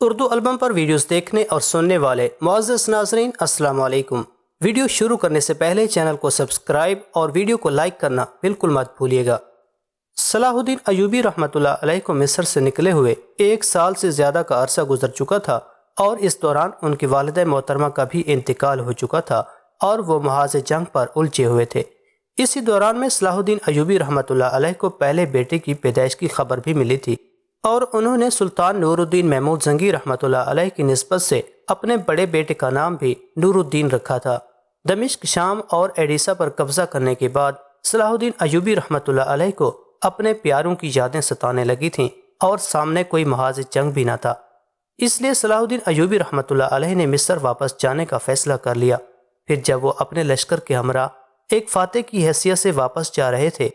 Urdu album پر videos دیکھنے اور سننے والے معزز ناظرین السلام علیکم۔ ویڈیو شروع کرنے سے پہلے چینل کو سبسکرائب اور ویڈیو کو لائک کرنا بالکل مت بھولیے گا۔ صلاح الدین ایوبی رحمۃ اللہ علیہ کو مصر سے نکلے ہوئے 1 سال سے زیادہ کا عرصہ گزر چکا تھا اور اس دوران ان کی والدہ محترمہ کا بھی انتقال ہو چکا تھا اور وہ محاذ جنگ پر الجھے ہوئے تھے۔ اسی دوران میں صلاح الدین ایوبی رحمۃ اللہ علیہ کو پہلے بیٹے کی پیدائش کی خبر بھی ملی تھی اور انہوں نے سلطان نور الدین محمود زنگی رحمۃ اللہ علیہ کی نسبت سے اپنے بڑے بیٹے کا نام بھی نور الدین رکھا تھا۔ دمشق، شام اور ایڈیسا پر قبضہ کرنے کے بعد صلاح الدین ایوبی رحمۃ اللہ علیہ کو اپنے پیاروں کی یادیں ستانے لگی تھیں اور سامنے کوئی محاذ جنگ بھی نہ تھا، اس لیے صلاح الدین ایوبی رحمۃ اللہ علیہ نے مصر واپس جانے کا فیصلہ کر لیا۔ پھر جب وہ اپنے لشکر کے ہمراہ ایک فاتح کی حیثیت سے واپس جا رہے تھے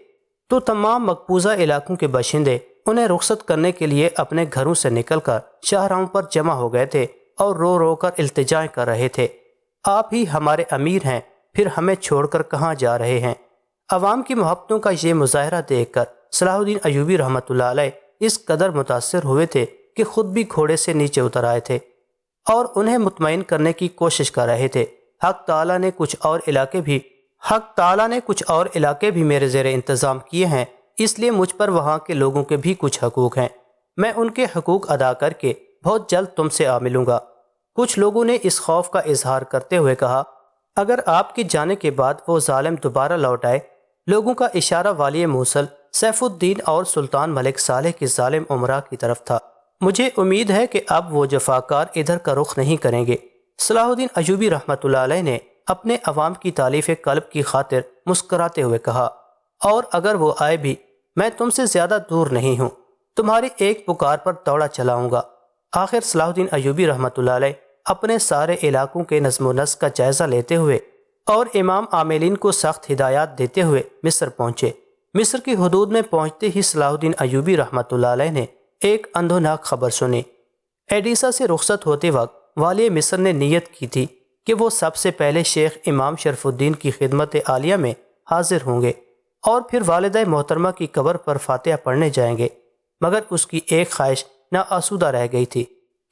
تو تمام مقبوضہ علاقوں کے باشندے انہیں رخصت کرنے کے لیے اپنے گھروں سے نکل کر شاہراہوں پر جمع ہو گئے تھے اور رو رو کر التجائیں کر رہے تھے، آپ ہی ہمارے امیر ہیں، پھر ہمیں چھوڑ کر کہاں جا رہے ہیں۔ عوام کی محبتوں کا یہ مظاہرہ دیکھ کر صلاح الدین ایوبی رحمۃ اللہ علیہ اس قدر متاثر ہوئے تھے کہ خود بھی گھوڑے سے نیچے اتر آئے تھے اور انہیں مطمئن کرنے کی کوشش کر رہے تھے۔ حق تعالیٰ نے کچھ اور علاقے بھی میرے زیر انتظام کیے ہیں، اس لیے مجھ پر وہاں کے لوگوں کے بھی کچھ حقوق ہیں، میں ان کے حقوق ادا کر کے بہت جلد تم سے آ ملوں گا۔ کچھ لوگوں نے اس خوف کا اظہار کرتے ہوئے کہا، اگر آپ کے جانے کے بعد وہ ظالم دوبارہ لوٹ آئے۔ لوگوں کا اشارہ والی موصل، سیف الدین اور سلطان ملک صالح کے ظالم امراء کی طرف تھا۔ مجھے امید ہے کہ اب وہ جفاکار ادھر کا رخ نہیں کریں گے۔ صلاح الدین ایوبی رحمۃ اللہ علیہ نے اپنے عوام کی تالیف قلب کی خاطر مسکراتے ہوئے کہا، اور اگر وہ آئے بھی میں تم سے زیادہ دور نہیں ہوں، تمہاری ایک پکار پر دوڑا چلاؤں گا۔ آخر صلاح الدین ایوبی رحمۃ اللہ علیہ اپنے سارے علاقوں کے نظم و نسق کا جائزہ لیتے ہوئے اور امام عاملین کو سخت ہدایات دیتے ہوئے مصر پہنچے۔ مصر کی حدود میں پہنچتے ہی صلاح الدین ایوبی رحمۃ اللہ علیہ نے ایک اندھوناک خبر سنی۔ ایڈیسا سے رخصت ہوتے وقت والی مصر نے نیت کی تھی کہ وہ سب سے پہلے شیخ امام شرف الدین کی خدمت عالیہ میں حاضر ہوں گے اور پھر والدہ محترمہ کی قبر پر فاتحہ پڑھنے جائیں گے، مگر اس کی ایک خواہش ناآسودہ رہ گئی تھی،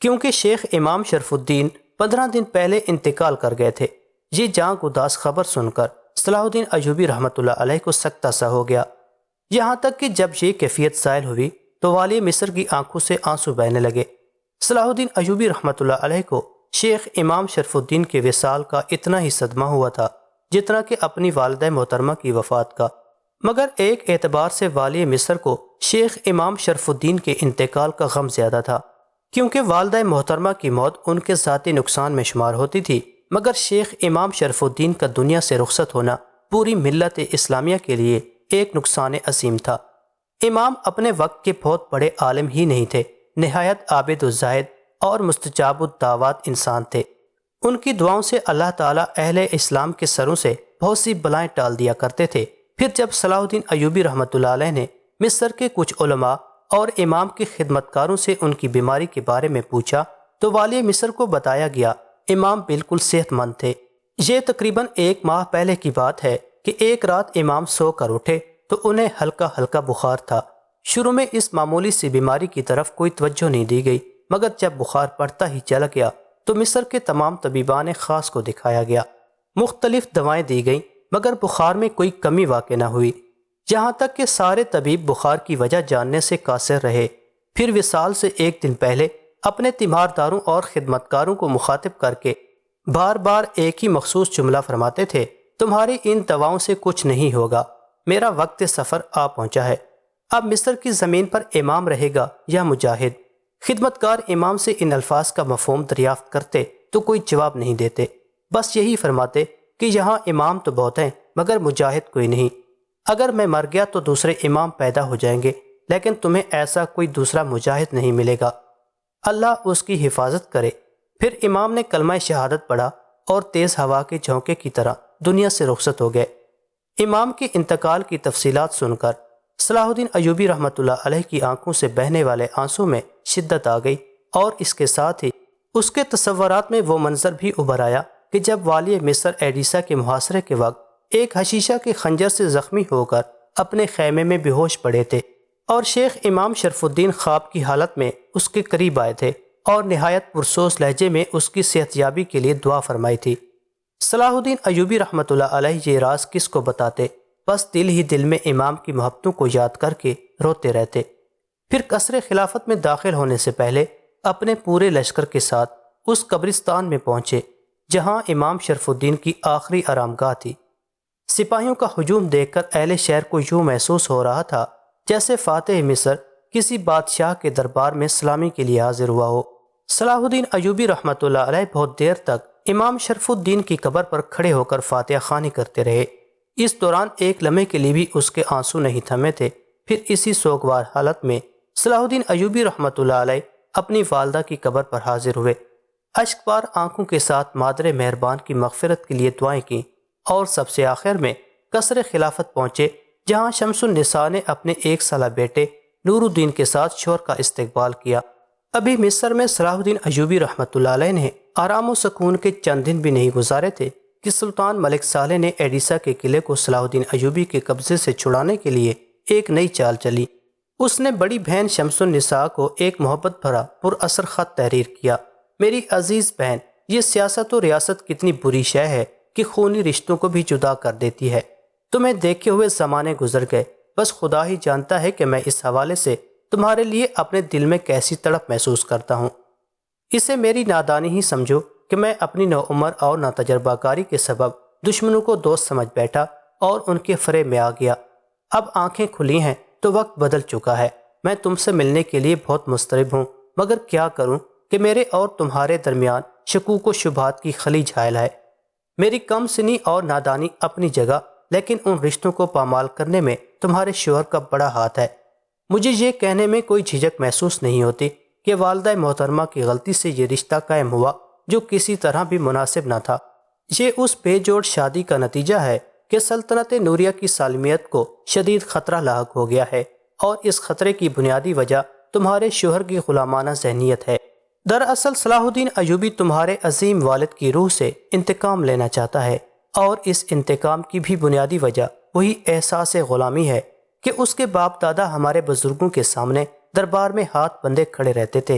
کیونکہ شیخ امام شرف الدین 15 دن پہلے انتقال کر گئے تھے۔ یہ جاں گداز خبر سن کر صلاح الدین ایوبی رحمۃ اللہ علیہ کو سکتہ سا ہو گیا، یہاں تک کہ جب یہ کیفیت ظاہر ہوئی تو والی مصر کی آنکھوں سے آنسو بہنے لگے۔ صلاح الدین ایوبی رحمۃ اللہ علیہ کو شیخ امام شرف الدین کے وصال کا اتنا ہی صدمہ ہوا تھا جتنا کہ اپنی والدہ محترمہ کی وفات کا، مگر ایک اعتبار سے والی مصر کو شیخ امام شرف الدین کے انتقال کا غم زیادہ تھا، کیونکہ والدہ محترمہ کی موت ان کے ذاتی نقصان میں شمار ہوتی تھی، مگر شیخ امام شرف الدین کا دنیا سے رخصت ہونا پوری ملت اسلامیہ کے لیے ایک نقصان عظیم تھا۔ امام اپنے وقت کے بہت بڑے عالم ہی نہیں تھے، نہایت عابد و زاہد اور مستجاب الدعوات انسان تھے۔ ان کی دعاؤں سے اللہ تعالیٰ اہل اسلام کے سروں سے بہت سی بلائیں ٹال دیا کرتے تھے۔ پھر جب صلاح الدین ایوبی رحمۃ اللہ علیہ نے مصر کے کچھ علماء اور امام کے خدمتکاروں سے ان کی بیماری کے بارے میں پوچھا تو والی مصر کو بتایا گیا امام بالکل صحت مند تھے۔ یہ تقریباً 1 ماہ پہلے کی بات ہے کہ ایک رات امام سو کر اٹھے تو انہیں ہلکا ہلکا بخار تھا۔ شروع میں اس معمولی سی بیماری کی طرف کوئی توجہ نہیں دی گئی، مگر جب بخار پڑتا ہی چلا گیا تو مصر کے تمام طبیبان خاص کو دکھایا گیا، مختلف دوائیں دی گئیں، مگر بخار میں کوئی کمی واقع نہ ہوئی، یہاں تک کہ سارے طبیب بخار کی وجہ جاننے سے قاصر رہے۔ پھر وصال سے 1 دن پہلے اپنے تیمارداروں اور خدمتکاروں کو مخاطب کر کے بار بار ایک ہی مخصوص جملہ فرماتے تھے، تمہاری ان دواؤں سے کچھ نہیں ہوگا، میرا وقت سفر آ پہنچا ہے، اب مصر کی زمین پر امام رہے گا یا مجاہد۔ خدمتکار امام سے ان الفاظ کا مفہوم دریافت کرتے تو کوئی جواب نہیں دیتے، بس یہی فرماتے کہ یہاں امام تو بہت ہیں مگر مجاہد کوئی نہیں، اگر میں مر گیا تو دوسرے امام پیدا ہو جائیں گے، لیکن تمہیں ایسا کوئی دوسرا مجاہد نہیں ملے گا، اللہ اس کی حفاظت کرے۔ پھر امام نے کلمہ شہادت پڑھا اور تیز ہوا کے جھونکے کی طرح دنیا سے رخصت ہو گئے۔ امام کے انتقال کی تفصیلات سن کر صلاح الدین ایوبی رحمۃ اللہ علیہ کی آنکھوں سے بہنے والے آنسوں میں شدت آ گئی اور اس کے ساتھ ہی اس کے تصورات میں وہ منظر بھی ابھر آیا کہ جب والی مصر ایڈیسا کے محاصرے کے وقت ایک حشیشہ کے خنجر سے زخمی ہو کر اپنے خیمے میں بے ہوش پڑے تھے اور شیخ امام شرف الدین خواب کی حالت میں اس کے قریب آئے تھے اور نہایت پرسوز لہجے میں اس کی صحت یابی کے لیے دعا فرمائی تھی۔ صلاح الدین ایوبی رحمۃ اللہ علیہ یہ راز کس کو بتاتے، بس دل ہی دل میں امام کی محبتوں کو یاد کر کے روتے رہتے۔ پھر قصر خلافت میں داخل ہونے سے پہلے اپنے پورے لشکر کے ساتھ اس قبرستان میں پہنچے جہاں امام شرف الدین کی آخری آرام گاہ تھی۔ سپاہیوں کا ہجوم دیکھ کر اہل شہر کو یوں محسوس ہو رہا تھا جیسے فاتح مصر کسی بادشاہ کے دربار میں سلامی کے لیے حاضر ہوا ہو۔ صلاح الدین ایوبی رحمۃ اللہ علیہ بہت دیر تک امام شرف الدین کی قبر پر کھڑے ہو کر فاتحہ خوانی کرتے رہے۔ اس دوران ایک لمحے کے لیے بھی اس کے آنسو نہیں تھمے تھے۔ پھر اسی سوگوار حالت میں صلاح الدین ایوبی رحمۃ اللہ علیہ اپنی والدہ کی قبر پر حاضر ہوئے۔ اشک بار آنکھوں کے ساتھ مادر مہربان کی مغفرت کے لیے دعائیں کیں اور سب سے آخر میں قصر خلافت پہنچے جہاں شمس النساء نے اپنے 1 سالہ بیٹے نور الدین کے ساتھ شوہر کا استقبال کیا۔ ابھی مصر میں صلاح الدین ایوبی رحمۃ اللہ علیہ نے آرام و سکون کے چند دن بھی نہیں گزارے تھے کہ سلطان ملک صالح نے ایڈیسا کے قلعے کو صلاح الدین ایوبی کے قبضے سے چھڑانے کے لیے ایک نئی چال چلی۔ اس نے بڑی بہن شمس النساء کو ایک محبت بھرا پر اثر خط تحریر کیا۔ میری عزیز بہن، یہ سیاست و ریاست کتنی بری شے ہے کہ خونی رشتوں کو بھی جدا کر دیتی ہے۔ تمہیں دیکھے ہوئے زمانے گزر گئے، بس خدا ہی جانتا ہے کہ میں اس حوالے سے تمہارے لیے اپنے دل میں کیسی تڑپ محسوس کرتا ہوں۔ اسے میری نادانی ہی سمجھو کہ میں اپنی نوعمر اور ناتجربہ کاری کے سبب دشمنوں کو دوست سمجھ بیٹھا اور ان کے فریب میں آ گیا۔ اب آنکھیں کھلی ہیں تو وقت بدل چکا ہے۔ میں تم سے ملنے کے لیے بہت مضطرب ہوں، مگر کیا کروں کہ میرے اور تمہارے درمیان شکوک و شبہات کی خلیج حائل ہے۔ میری کم سنی اور نادانی اپنی جگہ، لیکن ان رشتوں کو پامال کرنے میں تمہارے شوہر کا بڑا ہاتھ ہے۔ مجھے یہ کہنے میں کوئی جھجک محسوس نہیں ہوتی کہ والدہ محترمہ کی غلطی سے یہ رشتہ قائم ہوا جو کسی طرح بھی مناسب نہ تھا۔ یہ اس بے جوڑ شادی کا نتیجہ ہے کہ سلطنت نوریہ کی سالمیت کو شدید خطرہ لاحق ہو گیا ہے، اور اس خطرے کی بنیادی وجہ تمہارے شوہر کی غلامانہ ذہنیت ہے۔ دراصل صلاح الدین ایوبی تمہارے عظیم والد کی روح سے انتقام لینا چاہتا ہے، اور اس انتقام کی بھی بنیادی وجہ وہی احساس غلامی ہے کہ اس کے باپ دادا ہمارے بزرگوں کے سامنے دربار میں ہاتھ بندھے کھڑے رہتے تھے۔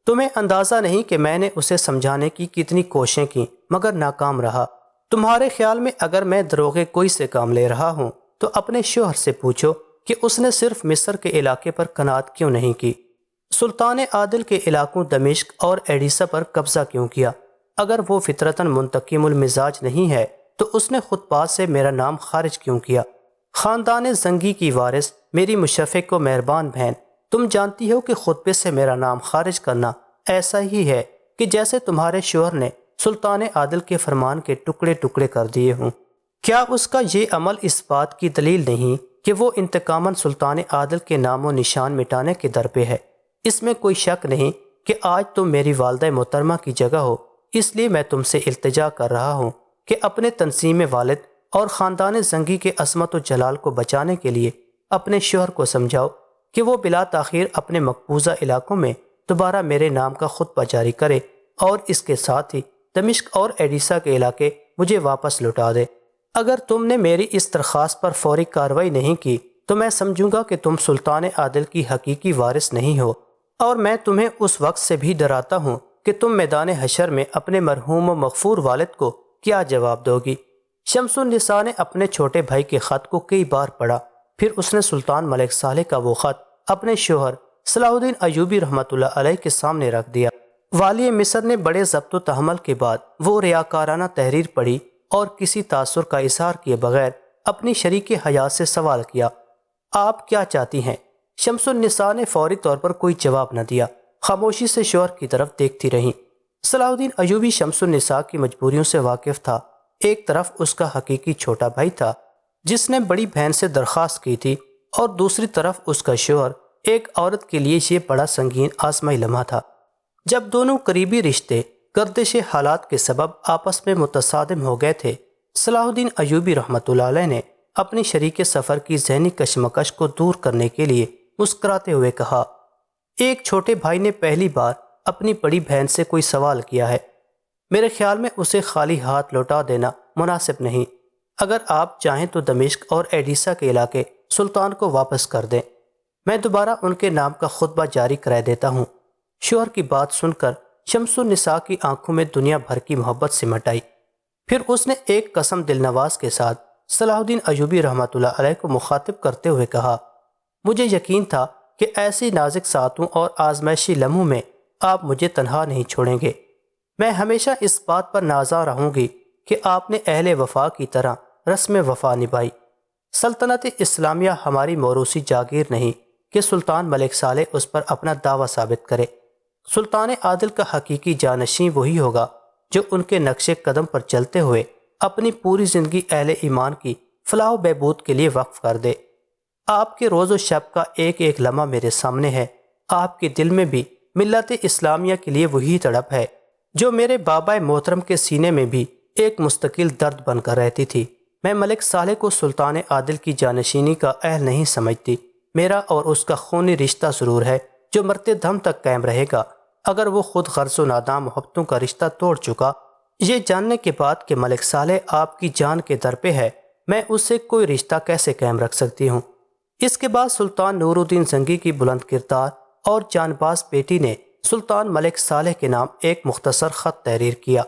تمہیں اندازہ نہیں کہ میں نے اسے سمجھانے کی کتنی کوششیں کی مگر ناکام رہا۔ تمہارے خیال میں اگر میں دروغے کوئی سے کام لے رہا ہوں تو اپنے شوہر سے پوچھو کہ اس نے صرف مصر کے علاقے پر قناعت کیوں نہیں کی، سلطان عادل کے علاقوں دمشق اور ایڈیسا پر قبضہ کیوں کیا؟ اگر وہ فطرتاً منتقم المزاج نہیں ہے تو اس نے خود پاس سے میرا نام خارج کیوں کیا؟ خاندان زنگی کی وارث میری مشفق و مہربان بہن، تم جانتی ہو کہ خطبے سے میرا نام خارج کرنا ایسا ہی ہے کہ جیسے تمہارے شوہر نے سلطان عادل کے فرمان کے ٹکڑے ٹکڑے کر دیے ہوں۔ کیا اس کا یہ عمل اس بات کی دلیل نہیں کہ وہ انتقاماً سلطان عادل کے نام و نشان مٹانے کے در پہ ہے؟ اس میں کوئی شک نہیں کہ آج تم میری والدہ محترمہ کی جگہ ہو، اس لیے میں تم سے التجا کر رہا ہوں کہ اپنے تنظیم والد اور خاندان زنگی کے عظمت و جلال کو بچانے کے لیے اپنے شوہر کو سمجھاؤ کہ وہ بلا تاخیر اپنے مقبوضہ علاقوں میں دوبارہ میرے نام کا خطبہ جاری کرے، اور اس کے ساتھ ہی دمشق اور ایڈیسا کے علاقے مجھے واپس لوٹا دے۔ اگر تم نے میری اس درخواست پر فوری کارروائی نہیں کی تو میں سمجھوں گا کہ تم سلطان عادل کی حقیقی وارث نہیں ہو، اور میں تمہیں اس وقت سے بھی ڈراتا ہوں کہ تم میدان حشر میں اپنے مرحوم و مغفور والد کو کیا جواب دو گی۔ شمس النساء نے اپنے چھوٹے بھائی کے خط کو کئی بار پڑھا، پھر اس نے سلطان ملک صالح کا وہ خط اپنے شوہر صلاح الدین ایوبی رحمۃ اللہ علیہ کے سامنے رکھ دیا۔ والی مصر نے بڑے ضبط و تحمل کے بعد وہ ریاکارانہ تحریر پڑھی اور کسی تاثر کا اظہار کیے بغیر اپنی شریک حیات سے سوال کیا، آپ کیا چاہتی ہیں؟ شمس النساء نے فوری طور پر کوئی جواب نہ دیا، خاموشی سے شوہر کی طرف دیکھتی رہیں۔ صلاح الدین ایوبی شمس النساء کی مجبوریوں سے واقف تھا۔ ایک طرف اس کا حقیقی چھوٹا بھائی تھا جس نے بڑی بہن سے درخواست کی تھی، اور دوسری طرف اس کا شوہر ایک عورت کے لیے یہ بڑا سنگین آزمائی لمحہ تھا۔ جب دونوں قریبی رشتے گردش حالات کے سبب آپس میں متصادم ہو گئے تھے، صلاح الدین ایوبی رحمۃ اللہ علیہ نے اپنی شریک سفر کی ذہنی کشمکش کو دور کرنے کے لیے مسکراتے ہوئے کہا، ایک چھوٹے بھائی نے پہلی بار اپنی بڑی بہن سے کوئی سوال کیا ہے، میرے خیال میں اسے خالی ہاتھ لوٹا دینا مناسب نہیں۔ اگر آپ چاہیں تو دمشق اور ایڈیسا کے علاقے سلطان کو واپس کر دیں، میں دوبارہ ان کے نام کا خطبہ جاری کرا دیتا ہوں۔ شوہر کی بات سن کر شمس النساء کی آنکھوں میں دنیا بھر کی محبت سمٹ آئی۔ پھر اس نے ایک قسم دل نواز کے ساتھ صلاح الدین ایوبی رحمۃ اللہ علیہ کو مخاطب کرتے ہوئے کہا، مجھے یقین تھا کہ ایسی نازک ساعتوں اور آزمائشی لمحوں میں آپ مجھے تنہا نہیں چھوڑیں گے۔ میں ہمیشہ اس بات پر نازاں رہوں گی کہ آپ نے اہل وفا کی طرح رسم وفا نبھائی۔ سلطنت اسلامیہ ہماری موروثی جاگیر نہیں کہ سلطان ملک صالح اس پر اپنا دعویٰ ثابت کرے۔ سلطان عادل کا حقیقی جانشین وہی ہوگا جو ان کے نقش قدم پر چلتے ہوئے اپنی پوری زندگی اہل ایمان کی فلاح و بہبود کے لیے وقف کر دے۔ آپ کے روز و شب کا ایک ایک لمحہ میرے سامنے ہے۔ آپ کے دل میں بھی ملت اسلامیہ کے لیے وہی تڑپ ہے جو میرے بابا محترم کے سینے میں بھی ایک مستقل درد بن کر رہتی تھی۔ میں ملک صالح کو سلطان عادل کی جانشینی کا اہل نہیں سمجھتی۔ میرا اور اس کا خونی رشتہ ضرور ہے جو مرتے دم تک قائم رہے گا، اگر وہ خود غرض و نادام محبتوں کا رشتہ توڑ چکا۔ یہ جاننے کے بعد کہ ملک صالح آپ کی جان کے در پہ ہے، میں اس سے کوئی رشتہ کیسے قائم رکھ سکتی ہوں؟ اس کے بعد سلطان نور الدین زنگی کی بلند کردار اور جان باز بیٹی نے سلطان ملک صالح کے نام ایک مختصر خط تحریر کیا۔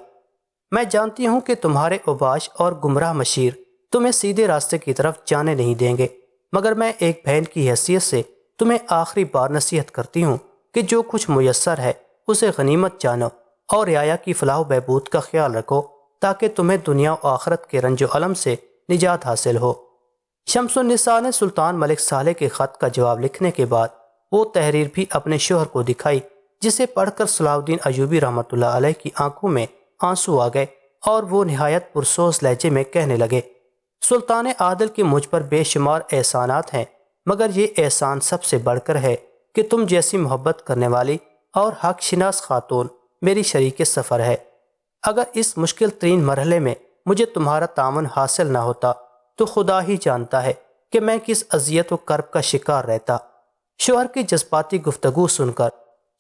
میں جانتی ہوں کہ تمہارے اوباش اور گمراہ مشیر تمہیں سیدھے راستے کی طرف جانے نہیں دیں گے، مگر میں ایک بہن کی حیثیت سے تمہیں آخری بار نصیحت کرتی ہوں کہ جو کچھ میسر ہے اسے غنیمت جانو اور رعایا کی فلاح و بہبود کا خیال رکھو تاکہ تمہیں دنیا و آخرت کے رنج و الم سے نجات حاصل ہو۔ شمس النساء نے سلطان ملک صالح کے خط کا جواب لکھنے کے بعد وہ تحریر بھی اپنے شوہر کو دکھائی، جسے پڑھ کر صلاح الدین ایوبی رحمۃ اللہ علیہ کی آنکھوں میں آنسو آ گئے اور وہ نہایت پرسوز لہجے میں کہنے لگے، سلطان عادل کے مجھ پر بے شمار احسانات ہیں، مگر یہ احسان سب سے بڑھ کر ہے کہ تم جیسی محبت کرنے والی اور حق شناس خاتون میری شریک سفر ہے۔ اگر اس مشکل ترین مرحلے میں مجھے تمہارا تعاون حاصل نہ ہوتا تو خدا ہی جانتا ہے کہ میں کس اذیت و کرب کا شکار رہتا۔ شوہر کی جذباتی گفتگو سن کر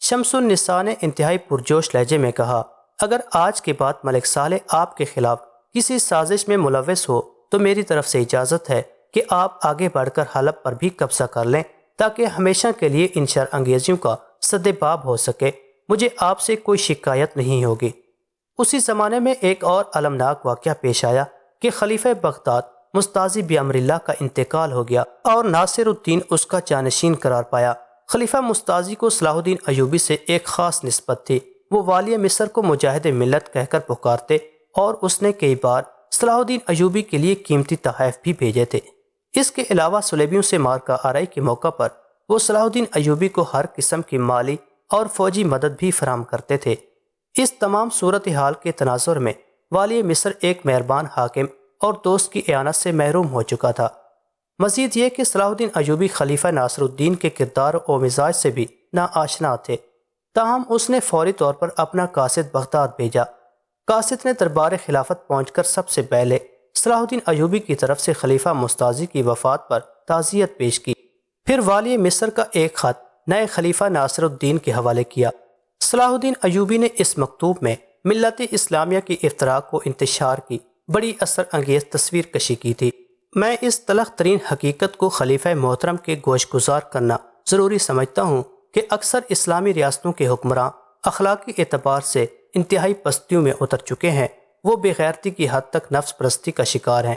شمس النساء نے انتہائی پرجوش لہجے میں کہا، اگر آج کے بعد ملک صالح آپ کے خلاف کسی سازش میں ملوث ہو تو میری طرف سے اجازت ہے کہ آپ آگے بڑھ کر حلب پر بھی قبضہ کر لیں تاکہ ہمیشہ کے لیے ان شر انگیزیوں کا سدباب ہو سکے۔ مجھے آپ سے کوئی شکایت نہیں ہوگی۔ اسی زمانے میں ایک اور المناک واقعہ پیش آیا کہ خلیفہ بغداد مستعصی بامر اللہ کا انتقال ہو گیا اور ناصر الدین اس کا جانشین قرار پایا۔ خلیفہ مستعصی کو صلاح الدین ایوبی سے ایک خاص نسبت تھی۔ وہ والی مصر کو مجاہد ملت کہہ کر پکارتے اور اس نے کئی بار صلاح الدین ایوبی کے لیے قیمتی تحائف بھی بھیجے تھے۔ اس کے علاوہ صلیبیوں سے مارکہ آرائی کے موقع پر وہ صلاح الدین ایوبی کو ہر قسم کی مالی اور فوجی مدد بھی فراہم کرتے تھے۔ اس تمام صورتحال کے تناظر میں والی مصر ایک مہربان حاکم اور دوست کی اعانت سے محروم ہو چکا تھا۔ مزید یہ کہ صلاح الدین ایوبی خلیفہ ناصر الدین کے کردار و مزاج سے بھی ناآشنا تھے، تاہم اس نے فوری طور پر اپنا قاصد بغداد بھیجا۔ قاصد نے دربار خلافت پہنچ کر سب سے پہلے صلاح الدین ایوبی کی طرف سے خلیفہ مستعصی کی وفات پر تعزیت پیش کی، پھر والی مصر کا ایک خط نئے خلیفہ ناصر الدین کے حوالے کیا۔ صلاح الدین ایوبی نے اس مکتوب میں ملت اسلامیہ کی افتراق و انتشار کی بڑی اثر انگیز تصویر کشی کی تھی۔ میں اس تلخ ترین حقیقت کو خلیفہ محترم کے گوش گزار کرنا ضروری سمجھتا ہوں کہ اکثر اسلامی ریاستوں کے حکمراں اخلاقی اعتبار سے انتہائی پستیوں میں اتر چکے ہیں، وہ بے غیرتی کی حد تک نفس پرستی کا شکار ہیں۔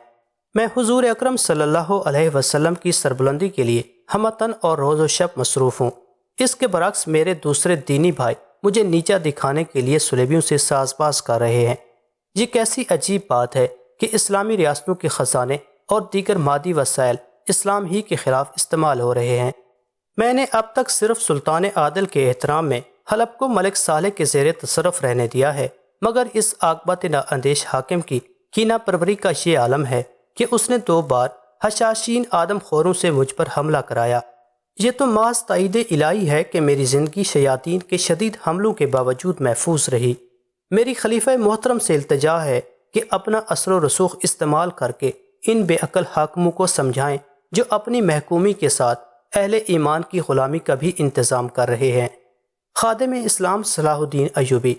میں حضور اکرم صلی اللہ علیہ وسلم کی سربلندی کے لیے ہمہ تن اور روز و شب مصروف ہوں۔ اس کے برعکس میرے دوسرے دینی بھائی مجھے نیچا دکھانے کے لیے صلیبیوں سے ساز باز کر رہے ہیں۔ یہ کیسی عجیب بات ہے کہ اسلامی ریاستوں کے خزانے اور دیگر مادی وسائل اسلام ہی کے خلاف استعمال ہو رہے ہیں۔ میں نے اب تک صرف سلطان عادل کے احترام میں حلب کو ملک صالح کے زیر تصرف رہنے دیا ہے، مگر اس عاقبت نااندیش حاکم کی کینہ پروری کا یہ عالم ہے کہ اس نے 2 بار حشاشین آدم خوروں سے مجھ پر حملہ کرایا۔ یہ تو محض تائید الہی ہے کہ میری زندگی شیاطین کے شدید حملوں کے باوجود محفوظ رہی۔ میری خلیفہ محترم سے التجا ہے کہ اپنا اثر و رسوخ استعمال کر کے ان بے عقل حاکموں کو سمجھائیں جو اپنی محکومی کے ساتھ اہل ایمان کی غلامی کا بھی انتظام کر رہے ہیں۔ خادم اسلام صلاح الدین ایوبی۔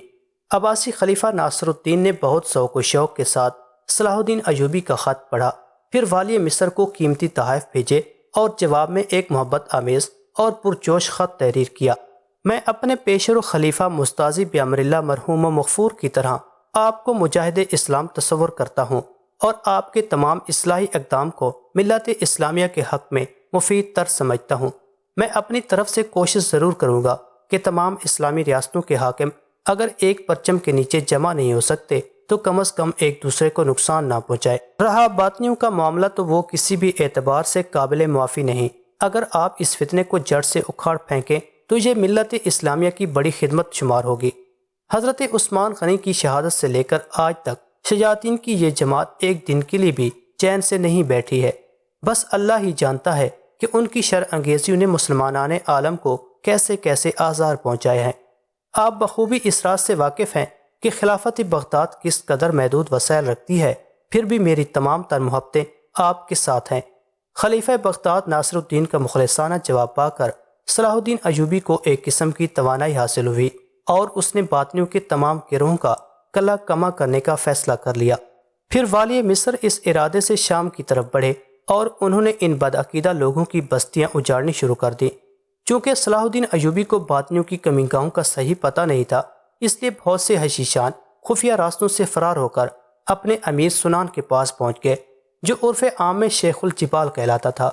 عباسی خلیفہ ناصر الدین نے بہت ذوق و شوق کے ساتھ صلاح الدین ایوبی کا خط پڑھا، پھر والی مصر کو قیمتی تحائف بھیجے اور جواب میں ایک محبت آمیز اور پرجوش خط تحریر کیا۔ میں اپنے پیشر و خلیفہ مستاذی بامر اللہ مرحوم و مغفور کی طرح آپ کو مجاہد اسلام تصور کرتا ہوں اور آپ کے تمام اصلاحی اقدام کو ملت اسلامیہ کے حق میں مفید تر سمجھتا ہوں۔ میں اپنی طرف سے کوشش ضرور کروں گا کہ تمام اسلامی ریاستوں کے حاکم اگر ایک پرچم کے نیچے جمع نہیں ہو سکتے تو کم از کم ایک دوسرے کو نقصان نہ پہنچائے۔ رہا باطنیوں کا معاملہ تو وہ کسی بھی اعتبار سے قابل معافی نہیں۔ اگر آپ اس فتنے کو جڑ سے اکھاڑ پھینکیں تو یہ ملت اسلامیہ کی بڑی خدمت شمار ہوگی۔ حضرت عثمان غنی کی شہادت سے لے کر آج تک شیاطین کی یہ جماعت ایک دن کے لیے بھی چین سے نہیں بیٹھی ہے۔ بس اللہ ہی جانتا ہے کہ ان کی شر انگیزیوں نے مسلمانان عالم کو کیسے کیسے آزار پہنچائے ہیں۔ آپ بخوبی اس راز سے واقف ہیں کہ خلافت بغداد کس قدر محدود وسائل رکھتی ہے، پھر بھی میری تمام تر محبتیں آپ کے ساتھ ہیں۔ خلیفہ بغداد ناصر الدین کا مخلصانہ جواب پا کر صلاح الدین ایوبی کو ایک قسم کی توانائی حاصل ہوئی اور اس نے باطنیوں کے تمام گروہوں کا کلہ کما کرنے کا فیصلہ کر لیا۔ پھر والی مصر اس ارادے سے شام کی طرف بڑھے اور انہوں نے ان بدعقیدہ لوگوں کی بستیاں اجاڑنی شروع کر دیں۔ چونکہ صلاح الدین ایوبی کو باطنیوں کی کمی گاہوں کا صحیح پتہ نہیں تھا، اس لیے بہت سے حشیشان خفیہ راستوں سے فرار ہو کر اپنے امیر سنان کے پاس پہنچ گئے، جو عرف عام میں شیخ الجبال کہلاتا تھا۔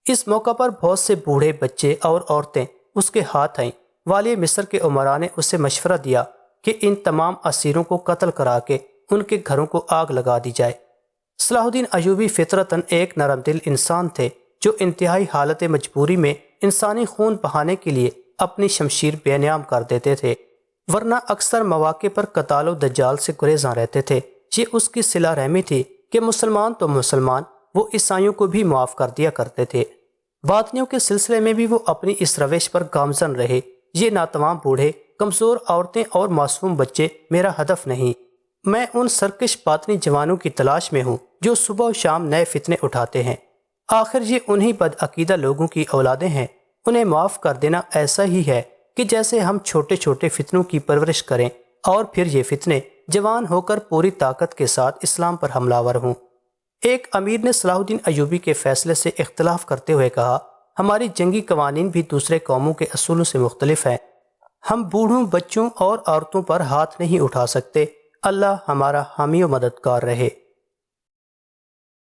اس موقع پر بہت سے بوڑھے، بچے اور عورتیں اس کے ہاتھ آئیں۔ والی مصر کے عمراء نے اسے مشورہ دیا کہ ان تمام اسیروں کو قتل کرا کے ان کے گھروں کو آگ لگا دی جائے۔ صلاح الدین ایوبی فطرتاً ایک نرم دل انسان تھے جو انتہائی حالت مجبوری میں انسانی خون بہانے کے لیے اپنی شمشیر بے نیام کر دیتے تھے، ورنہ اکثر مواقع پر قتال و دجال سے گریزاں رہتے تھے۔ یہ اس کی صلہ رحمی تھی کہ مسلمان تو مسلمان، وہ عیسائیوں کو بھی معاف کر دیا کرتے تھے۔ باطنیوں کے سلسلے میں بھی وہ اپنی اس روش پر گامزن رہے۔ یہ ناتواں بوڑھے، کمزور عورتیں اور معصوم بچے میرا ہدف نہیں۔ میں ان سرکش باطنی جوانوں کی تلاش میں ہوں جو صبح و شام نئے فتنے اٹھاتے ہیں۔ آخر یہ انہی بدعقیدہ لوگوں کی اولادیں ہیں۔ انہیں معاف کر دینا ایسا ہی ہے کہ جیسے ہم چھوٹے چھوٹے فتنوں کی پرورش کریں اور پھر یہ فتنے جوان ہو کر پوری طاقت کے ساتھ اسلام پر حملہ آور ہوں۔ ایک امیر نے صلاح الدین ایوبی کے فیصلے سے اختلاف کرتے ہوئے کہا، ہماری جنگی قوانین بھی دوسرے قوموں کے اصولوں سے مختلف ہیں۔ ہم بوڑھوں، بچوں اور عورتوں پر ہاتھ نہیں اٹھا سکتے۔ اللہ ہمارا حامی و مددگار رہے۔